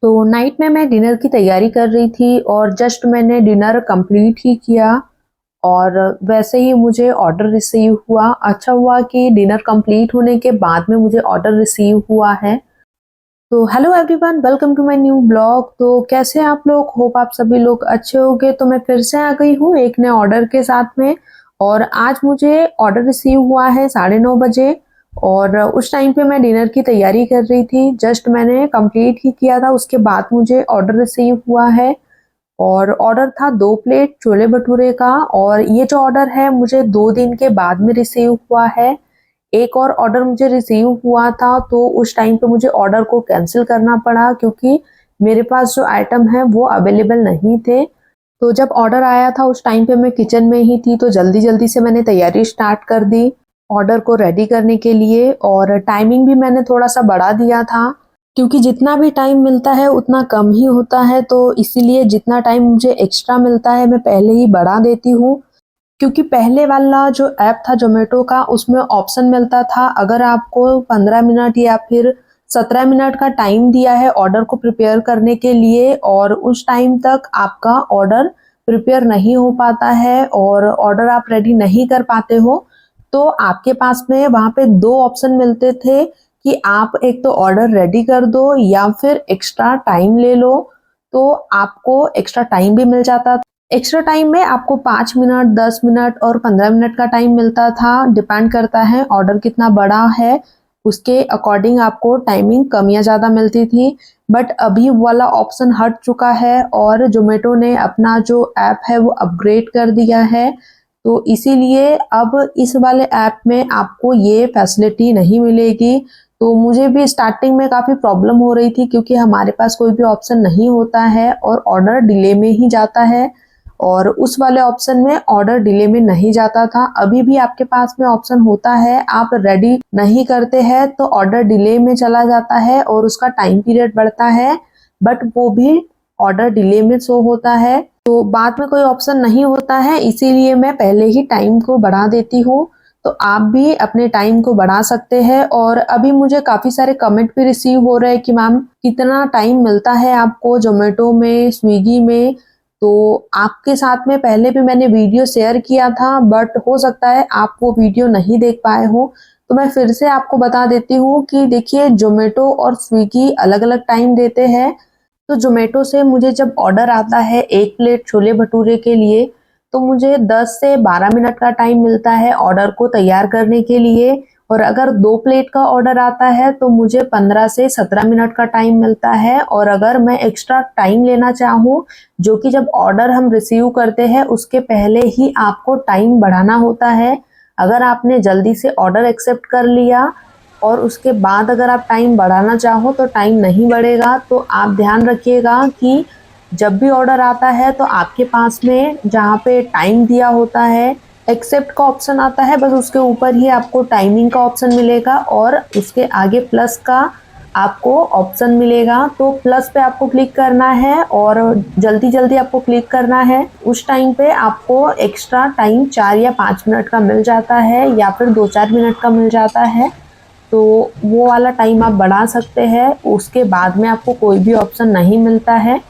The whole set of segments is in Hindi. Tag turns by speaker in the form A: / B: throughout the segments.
A: तो नाइट में मैं डिनर की तैयारी कर रही थी और जस्ट मैंने डिनर कंप्लीट ही किया और वैसे ही मुझे ऑर्डर रिसीव हुआ। अच्छा हुआ कि डिनर कंप्लीट होने के बाद में मुझे ऑर्डर रिसीव हुआ है। तो hello everyone, welcome to my new blog. तो कैसे हैं आप लोग? होप आप सभी लोग अच्छे होंगे। तो मैं फिर से आ गई हूँ एक नए ऑर्डर के साथ में और आज मुझे ऑर्डर रिसीव हुआ है 9:30 बजे और उस टाइम पे मैं डिनर की तैयारी कर रही थी। जस्ट मैंने कंप्लीट ही किया था, उसके बाद मुझे ऑर्डर रिसीव हुआ है और ऑर्डर था 2 प्लेट छोले भटूरे का। और ये जो ऑर्डर है मुझे 2 दिन के बाद में रिसीव हुआ है। एक और ऑर्डर मुझे रिसीव हुआ था तो उस टाइम पे मुझे ऑर्डर को कैंसिल करना पड़ा क्योंकि मेरे पास जो आइटम है वो अवेलेबल नहीं थे। तो जब ऑर्डर आया था उस टाइम पे मैं किचन में ही थी, तो जल्दी जल्दी से मैंने तैयारी स्टार्ट कर दी ऑर्डर को रेडी करने के लिए। और टाइमिंग भी मैंने थोड़ा सा बढ़ा दिया था क्योंकि जितना भी टाइम मिलता है उतना कम ही होता है, तो इसीलिए जितना टाइम मुझे एक्स्ट्रा मिलता है मैं पहले ही बढ़ा देती हूँ। क्योंकि पहले वाला जो ऐप था ज़ोमैटो का, उसमें ऑप्शन मिलता था अगर आपको 15 मिनट या फिर 17 मिनट का टाइम दिया है ऑर्डर को प्रिपेयर करने के लिए और उस टाइम तक आपका ऑर्डर प्रिपेयर नहीं हो पाता है और ऑर्डर आप रेडी नहीं कर पाते हो, तो आपके पास में वहाँ पे 2 ऑप्शन मिलते थे कि आप एक तो ऑर्डर रेडी कर दो या फिर एक्स्ट्रा टाइम ले लो। तो आपको एक्स्ट्रा टाइम भी मिल जाता। एक्स्ट्रा टाइम में आपको 5 मिनट, 10 मिनट और 15 मिनट का टाइम मिलता था। डिपेंड करता है ऑर्डर कितना बड़ा है, उसके अकॉर्डिंग आपको टाइमिंग कम या ज़्यादा मिलती थी। बट अभी वाला ऑप्शन हट चुका है और ज़ोमैटो ने अपना जो ऐप है वो अपग्रेड कर दिया है। तो इसीलिए अब इस वाले ऐप में आपको ये फैसिलिटी नहीं मिलेगी। तो मुझे भी स्टार्टिंग में काफ़ी प्रॉब्लम हो रही थी क्योंकि हमारे पास कोई भी ऑप्शन नहीं होता है और ऑर्डर डिले में ही जाता है और उस वाले ऑप्शन में ऑर्डर डिले में नहीं जाता था। अभी भी आपके पास में ऑप्शन होता है, आप रेडी नहीं करते हैं तो ऑर्डर डिले में चला जाता है और उसका टाइम पीरियड बढ़ता है, बट वो भी ऑर्डर डिले में शो होता है। तो बाद में कोई ऑप्शन नहीं होता है, इसीलिए मैं पहले ही टाइम को बढ़ा देती हूँ। तो आप भी अपने टाइम को बढ़ा सकते हैं। और अभी मुझे काफ़ी सारे कमेंट भी रिसीव हो रहे हैं कि मैम कितना टाइम मिलता है आपको ज़ोमैटो में, स्विगी में। तो आपके साथ में पहले भी मैंने वीडियो शेयर किया था, बट हो सकता है आप वो वीडियो नहीं देख पाए हो। तो मैं फिर से आपको बता देती हूँ कि देखिए, ज़ोमैटो और स्विगी अलग अलग टाइम देते हैं। तो ज़ोमैटो से मुझे जब ऑर्डर आता है 1 प्लेट छोले भटूरे के लिए, तो मुझे 10 से 12 मिनट का टाइम मिलता है ऑर्डर को तैयार करने के लिए। और अगर 2 प्लेट का ऑर्डर आता है तो मुझे 15 से 17 मिनट का टाइम मिलता है। और अगर मैं एक्स्ट्रा टाइम लेना चाहूँ, जो कि जब ऑर्डर हम रिसीव करते हैं उसके पहले ही आपको टाइम बढ़ाना होता है। अगर आपने जल्दी से ऑर्डर एक्सेप्ट कर लिया और उसके बाद अगर आप टाइम बढ़ाना चाहो तो टाइम नहीं बढ़ेगा। तो आप ध्यान रखिएगा कि जब भी ऑर्डर आता है तो आपके पास में जहाँ पे टाइम दिया होता है, एक्सेप्ट का ऑप्शन आता है, बस उसके ऊपर ही आपको टाइमिंग का ऑप्शन मिलेगा और उसके आगे प्लस का आपको ऑप्शन मिलेगा। तो प्लस पे आपको क्लिक करना है और जल्दी जल्दी आपको क्लिक करना है। उस टाइम पे आपको एक्स्ट्रा टाइम 4 या 5 मिनट का मिल जाता है या फिर 2-4 मिनट का मिल जाता है। तो वो वाला टाइम आप बढ़ा सकते हैं, उसके बाद में आपको कोई भी ऑप्शन नहीं मिलता है।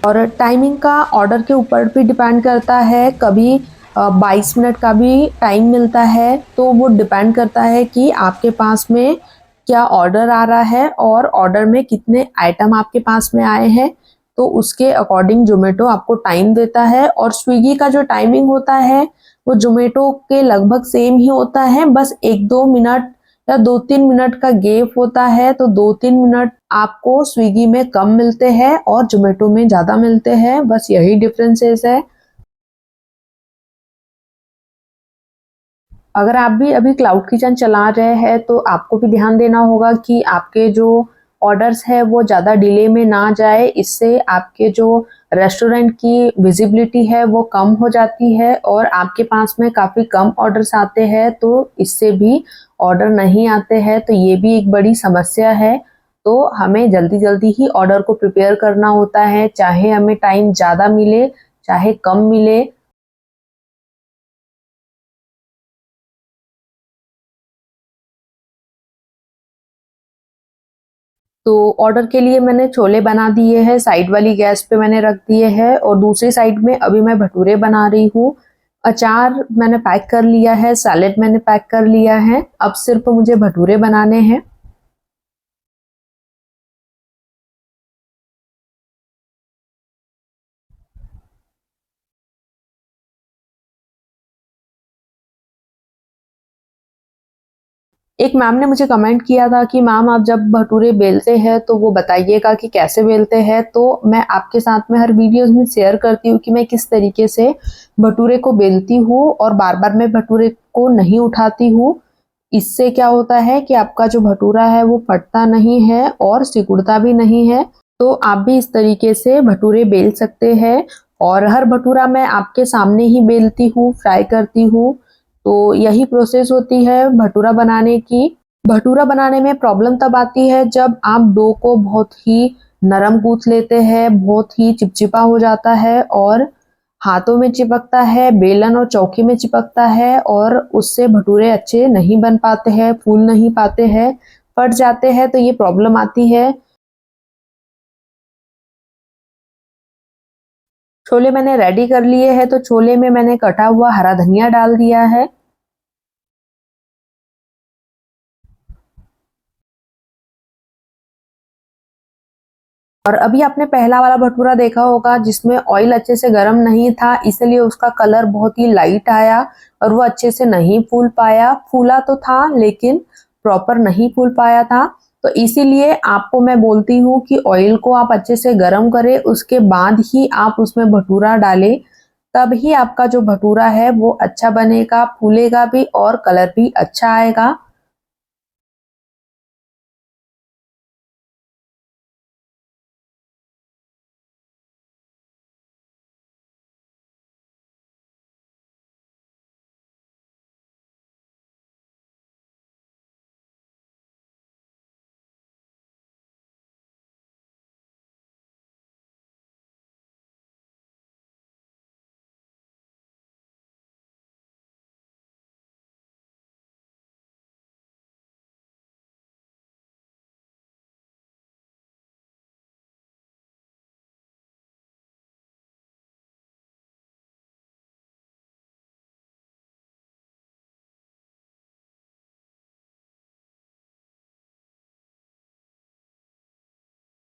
A: और टाइमिंग का ऑर्डर के ऊपर भी डिपेंड करता है। कभी 22 मिनट का भी टाइम मिलता है, तो वो डिपेंड करता है कि आपके पास में क्या ऑर्डर आ रहा है और ऑर्डर में कितने आइटम आपके पास में आए हैं। तो उसके अकॉर्डिंग ज़ोमैटो आपको टाइम देता है। और स्विगी का जो टाइमिंग होता है वो ज़ोमैटो के लगभग सेम ही होता है, बस 1-2 मिनट या 2-3 मिनट का गैप होता है। तो 2-3 मिनट आपको स्विगी में कम मिलते हैं और ज़ोमैटो में ज़्यादा मिलते हैं, बस यही डिफरेंसेस है। अगर आप भी अभी क्लाउड किचन चला रहे हैं तो आपको भी ध्यान देना होगा कि आपके जो ऑर्डर्स है वो ज़्यादा डिले में ना जाए। इससे आपके जो रेस्टोरेंट की विजिबिलिटी है वो कम हो जाती है और आपके पास में काफ़ी कम ऑर्डर्स आते हैं, तो इससे भी ऑर्डर नहीं आते हैं। तो ये भी एक बड़ी समस्या है। तो हमें जल्दी जल्दी ही ऑर्डर को प्रिपेयर करना होता है, चाहे हमें टाइम ज़्यादा मिले चाहे कम मिले। तो ऑर्डर के लिए मैंने छोले बना दिए हैं, साइड वाली गैस पे मैंने रख दिए हैं और दूसरी साइड में अभी मैं भटूरे बना रही हूँ। अचार मैंने पैक कर लिया है, सैलेड मैंने पैक कर लिया है, अब सिर्फ मुझे भटूरे बनाने हैं। एक मैम ने मुझे कमेंट किया था कि मैम आप जब भटूरे बेलते हैं तो वो बताइएगा कि कैसे बेलते हैं, तो मैं आपके साथ में हर वीडियोस में शेयर करती हूँ कि मैं किस तरीके से भटूरे को बेलती हूँ और बार बार मैं भटूरे को नहीं उठाती हूँ। इससे क्या होता है कि आपका जो भटूरा है वो फटता नहीं है और सिकुड़ता भी नहीं है। तो आप भी इस तरीके से भटूरे बेल सकते हैं और हर भटूरा मैं आपके सामने ही बेलती हूँ, फ्राई करती हूँ। तो यही प्रोसेस होती है भटूरा बनाने की। भटूरा बनाने में प्रॉब्लम तब आती है जब आप डो को बहुत ही नरम गूंथ लेते हैं, बहुत ही चिपचिपा हो जाता है और हाथों में चिपकता है, बेलन और चौकी में चिपकता है और उससे भटूरे अच्छे नहीं बन पाते हैं, फूल नहीं पाते हैं, फट जाते हैं, तो ये प्रॉब्लम आती है। छोले मैंने रेडी कर लिए हैं, तो छोले में मैंने कटा हुआ हरा धनिया डाल दिया है। और अभी आपने पहला वाला भटूरा देखा होगा जिसमें ऑयल अच्छे से गर्म नहीं था, इसलिए उसका कलर बहुत ही लाइट आया और वो अच्छे से नहीं फूल पाया। फूला तो था लेकिन प्रॉपर नहीं फूल पाया था। तो इसीलिए आपको मैं बोलती हूँ कि ऑयल को आप अच्छे से गर्म करें, उसके बाद ही आप उसमें भटूरा डालें, तब ही आपका जो भटूरा है वो अच्छा बनेगा, फूलेगा भी और कलर भी अच्छा आएगा।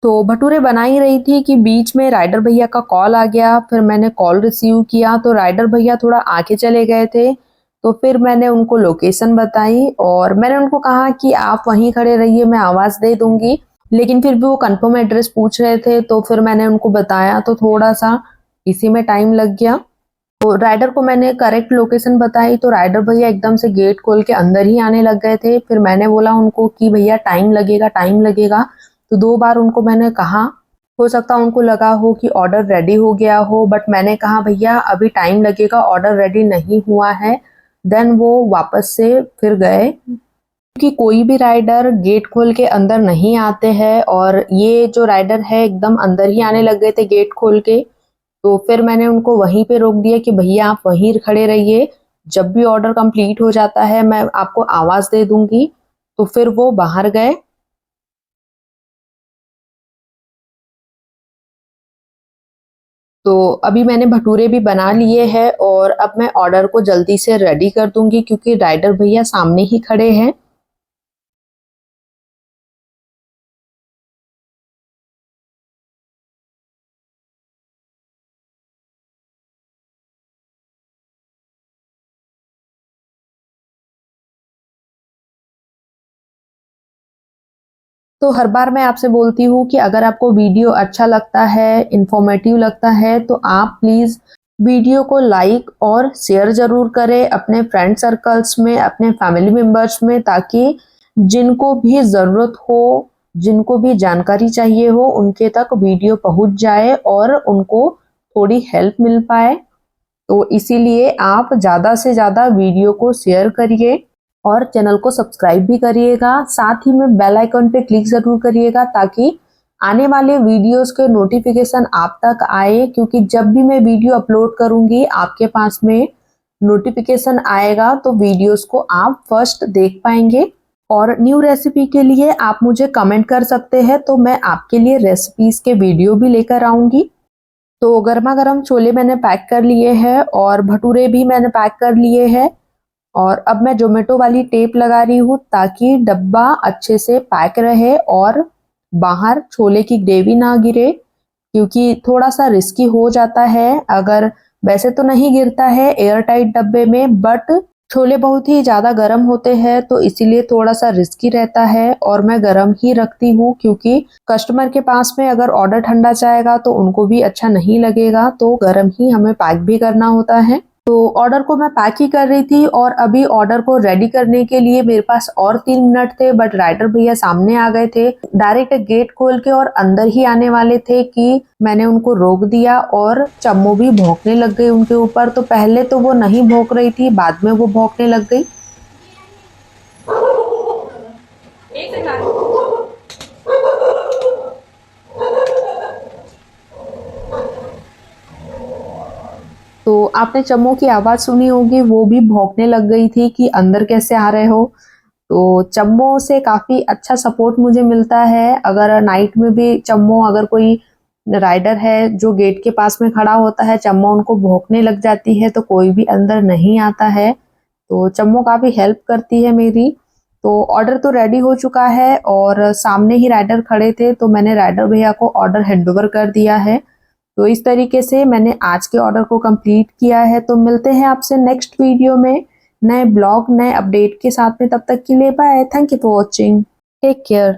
A: तो भटूरे बना ही रही थी कि बीच में राइडर भैया का कॉल आ गया। फिर मैंने कॉल रिसीव किया तो राइडर भैया थोड़ा आगे चले गए थे। तो फिर मैंने उनको लोकेशन बताई और मैंने उनको कहा कि आप वहीं खड़े रहिए, मैं आवाज़ दे दूंगी। लेकिन फिर भी वो कंफर्म एड्रेस पूछ रहे थे, तो फिर मैंने उनको बताया, तो थोड़ा सा इसी में टाइम लग गया। तो राइडर को मैंने करेक्ट लोकेशन बताई तो राइडर भैया एकदम से गेट खोल के अंदर ही आने लग गए थे। फिर मैंने बोला उनको कि भैया टाइम लगेगा, टाइम लगेगा। तो 2 बार उनको मैंने कहा। हो सकता है उनको लगा हो कि ऑर्डर रेडी हो गया हो, बट मैंने कहा भैया अभी टाइम लगेगा, ऑर्डर रेडी नहीं हुआ है। देन वो वापस से फिर गए, क्योंकि कोई भी राइडर गेट खोल के अंदर नहीं आते हैं और ये जो राइडर है एकदम अंदर ही आने लग गए थे गेट खोल के। तो फिर मैंने उनको वहीं पे रोक दिया कि भैया आप वहीं खड़े रहिए, जब भी ऑर्डर कंप्लीट हो जाता है मैं आपको आवाज़ दे दूंगी। तो फिर वो बाहर गए। तो अभी मैंने भटूरे भी बना लिए हैं और अब मैं ऑर्डर को जल्दी से रेडी कर दूंगी क्योंकि राइडर भैया सामने ही खड़े हैं। तो हर बार मैं आपसे बोलती हूँ कि अगर आपको वीडियो अच्छा लगता है, इंफॉर्मेटिव लगता है, तो आप प्लीज़ वीडियो को लाइक और शेयर ज़रूर करें अपने फ्रेंड सर्कल्स में, अपने फैमिली मेम्बर्स में, ताकि जिनको भी ज़रूरत हो, जिनको भी जानकारी चाहिए हो, उनके तक वीडियो पहुँच जाए और उनको थोड़ी हेल्प मिल पाए। तो इसीलिए आप ज़्यादा से ज़्यादा वीडियो को शेयर करिए और चैनल को सब्सक्राइब भी करिएगा। साथ ही में बेल आइकन पे क्लिक ज़रूर करिएगा ताकि आने वाले वीडियोस के नोटिफिकेशन आप तक आए, क्योंकि जब भी मैं वीडियो अपलोड करूंगी आपके पास में नोटिफिकेशन आएगा तो वीडियोस को आप फर्स्ट देख पाएंगे। और न्यू रेसिपी के लिए आप मुझे कमेंट कर सकते हैं, तो मैं आपके लिए रेसिपीज के वीडियो भी लेकर आऊँगी। तो गर्मा गर्म छोले मैंने पैक कर लिए हैं और भटूरे भी मैंने पैक कर लिए हैं। और अब मैं ज़ोमैटो वाली टेप लगा रही हूँ ताकि डब्बा अच्छे से पैक रहे और बाहर छोले की ग्रेवी ना गिरे, क्योंकि थोड़ा सा रिस्की हो जाता है। अगर वैसे तो नहीं गिरता है एयर टाइट डब्बे में, बट छोले बहुत ही ज़्यादा गर्म होते हैं तो इसीलिए थोड़ा सा रिस्की रहता है और मैं गर्म ही रखती हूँ, क्योंकि कस्टमर के पास में अगर ऑर्डर ठंडा जाएगा तो उनको भी अच्छा नहीं लगेगा, तो गर्म ही हमें पैक भी करना होता है। तो ऑर्डर को मैं पैक ही कर रही थी और अभी ऑर्डर को रेडी करने के लिए मेरे पास और 3 मिनट थे, बट राइडर भैया सामने आ गए थे। डायरेक्ट गेट खोल के और अंदर ही आने वाले थे कि मैंने उनको रोक दिया और चम्मू भी भौंकने लग गई उनके ऊपर। तो पहले तो वो नहीं भौंक रही थी, बाद में वो भौंकने लग गई। तो आपने चम्मू की आवाज़ सुनी होगी, वो भी भौंकने लग गई थी कि अंदर कैसे आ रहे हो। तो चम्मू से काफ़ी अच्छा सपोर्ट मुझे मिलता है। अगर नाइट में भी चम्मू, अगर कोई राइडर है जो गेट के पास में खड़ा होता है, चम्मू उनको भौंकने लग जाती है तो कोई भी अंदर नहीं आता है। तो चम्मू काफ़ी हेल्प करती है मेरी। तो ऑर्डर तो रेडी हो चुका है और सामने ही राइडर खड़े थे, तो मैंने राइडर भैया को ऑर्डर हैंडओवर कर दिया है। तो इस तरीके से मैंने आज के ऑर्डर को कंप्लीट किया है। तो मिलते हैं आपसे नेक्स्ट वीडियो में नए ब्लॉग, नए अपडेट के साथ में। तब तक के लिए bye, thank you for watching, take care.